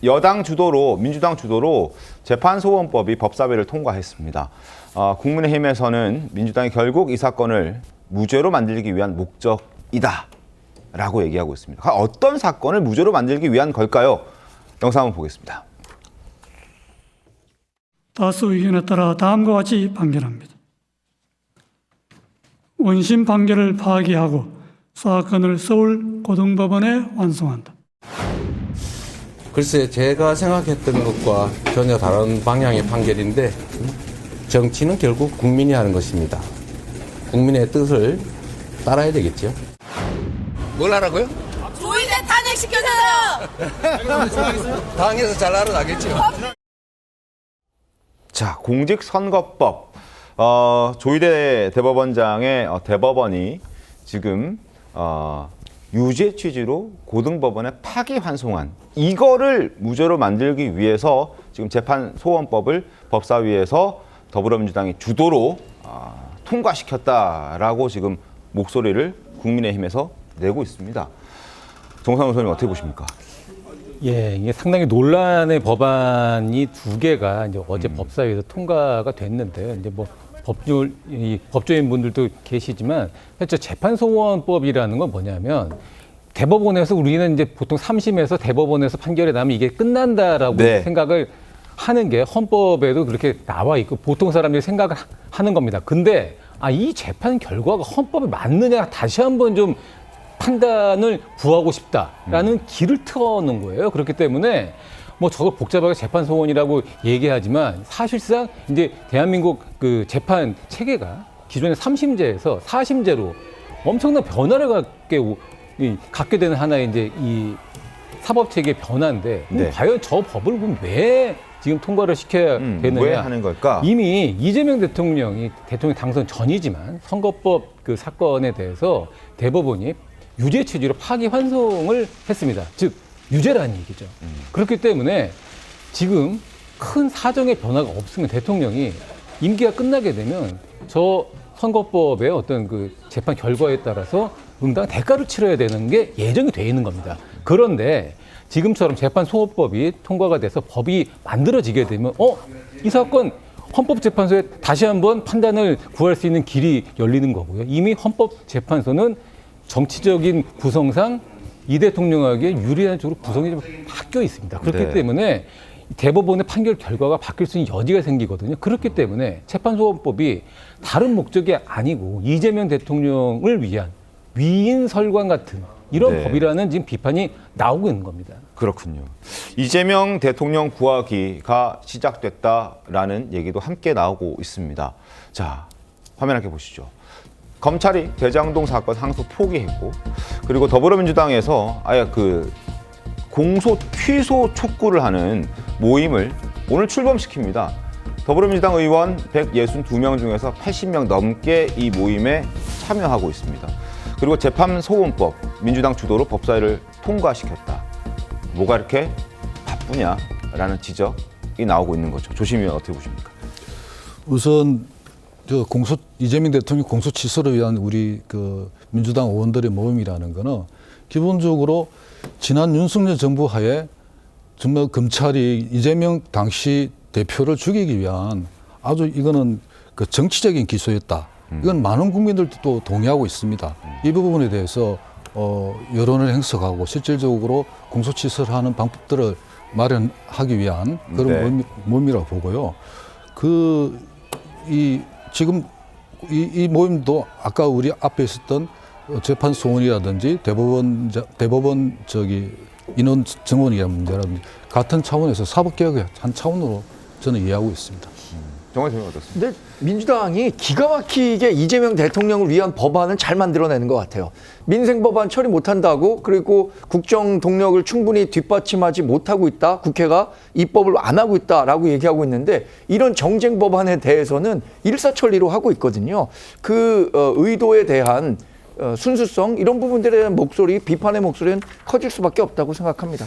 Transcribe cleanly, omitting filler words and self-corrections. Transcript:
여당 주도로 민주당 주도로 재판소원법이 법사위를 통과했습니다. 국민의힘에서는 민주당이 결국 이 사건을 무죄로 만들기 위한 목적이다라고 얘기하고 있습니다. 어떤 사건을 무죄로 만들기 위한 걸까요? 영상 한번 보겠습니다. 다수 의견에 따라 다음과 같이 판결합니다. 원심 판결을 파기하고 사건을 서울 고등법원에 완송한다. 글쎄, 제가 생각했던 것과 전혀 다른 방향의 판결인데 정치는 결국 국민이 하는 것입니다. 국민의 뜻을 따라야 되겠죠. 뭘 하라고요? 조이대 탄핵시켜주세요. 당에서 잘 알아나겠죠. 자, 공직선거법. 조희대 대법원장의 대법원이 지금 유죄 취지로 고등법원에 파기환송한 이거를 무죄로 만들기 위해서 지금 재판소원법을 법사위에서 더불어민주당이 주도로 통과시켰다라고 지금 목소리를 국민의힘에서 내고 있습니다. 정상훈 선생님 어떻게 보십니까? 예, 이게 상당히 논란의 법안이 두 개가 이제 어제 법사위에서 통과가 됐는데 이제 뭐 법조인 분들도 계시지만 실제 재판소원법이라는 건 뭐냐면 대법원에서 우리는 이제 보통 3심에서 대법원에서 판결이 나면 이게 끝난다라고 네. 생각을 하는 게 헌법에도 그렇게 나와 있고 보통 사람들이 생각을 하는 겁니다. 근데 이 재판 결과가 헌법에 맞느냐 다시 한번 좀 판단을 구하고 싶다라는 길을 트는 거예요. 그렇기 때문에 뭐 저거 복잡하게 재판소원이라고 얘기하지만 사실상 이제 대한민국 그 재판 체계가 기존의 3심제에서 4심제로 엄청난 변화를 갖게 되는 하나의 이제 이 사법 체계의 변화인데 네. 과연 저 법을 그럼 왜 지금 통과를 시켜야 되느냐? 왜 하는 걸까? 이미 이재명 대통령 당선 전이지만 선거법 그 사건에 대해서 대법원이 유죄 취지로 파기환송을 했습니다. 즉 유죄라는 얘기죠. 그렇기 때문에 지금 큰 사정의 변화가 없으면 대통령이 임기가 끝나게 되면 저 선거법의 어떤 그 재판 결과에 따라서 응당한 대가를 치러야 되는 게 예정이 돼 있는 겁니다. 그런데 지금처럼 재판소원법이 통과가 돼서 법이 만들어지게 되면 이 사건 헌법재판소에 다시 한번 판단을 구할 수 있는 길이 열리는 거고요. 이미 헌법재판소는 정치적인 구성상 이 대통령에게 유리한 쪽으로 구성이 좀 바뀌어 있습니다. 그렇기 네. 때문에 대법원의 판결 결과가 바뀔 수 있는 여지가 생기거든요. 그렇기 때문에 재판소원법이 다른 목적이 아니고 이재명 대통령을 위한 위인설관 같은 이런 네. 법이라는 지금 비판이 나오고 있는 겁니다. 그렇군요. 이재명 대통령 구하기가 시작됐다라는 얘기도 함께 나오고 있습니다. 자, 화면 함께 보시죠. 검찰이 대장동 사건 항소 포기했고, 그리고 더불어민주당에서 아예 그 공소 취소 촉구를 하는 모임을 오늘 출범시킵니다. 더불어민주당 의원 162명 중에서 80명 넘게 이 모임에 참여하고 있습니다. 그리고 재판소원법 민주당 주도로 법사위를 통과시켰다. 뭐가 이렇게 바쁘냐라는 지적이 나오고 있는 거죠. 조심히 어떻게 보십니까? 우선 이재명 대통령 공소 취소를 위한 우리 그 민주당 의원들의 모임이라는 거는 기본적으로 지난 윤석열 정부 하에 정말 검찰이 이재명 당시 대표를 죽이기 위한 아주 이거는 그 정치적인 기소였다. 이건 많은 국민들도 또 동의하고 있습니다. 이 부분에 대해서 여론을 행사하고 실질적으로 공소 취소를 하는 방법들을 마련하기 위한 그런 모임이라고 보고요. 지금 이 모임도 아까 우리 앞에 있었던 재판소원이라든지 대법원 인원 정원이라는 문제라든지 같은 차원에서 사법개혁의 한 차원으로 저는 이해하고 있습니다. 정말 재미가 어떻습니까? 근데 민주당이 기가 막히게 이재명 대통령을 위한 법안을 잘 만들어내는 것 같아요. 민생 법안 처리 못한다고, 그리고 국정 동력을 충분히 뒷받침하지 못하고 있다. 국회가 입법을 안 하고 있다라고 얘기하고 있는데 이런 정쟁 법안에 대해서는 일사천리로 하고 있거든요. 그 의도에 대한 순수성 이런 부분들에 대한 목소리, 비판의 목소리는 커질 수밖에 없다고 생각합니다.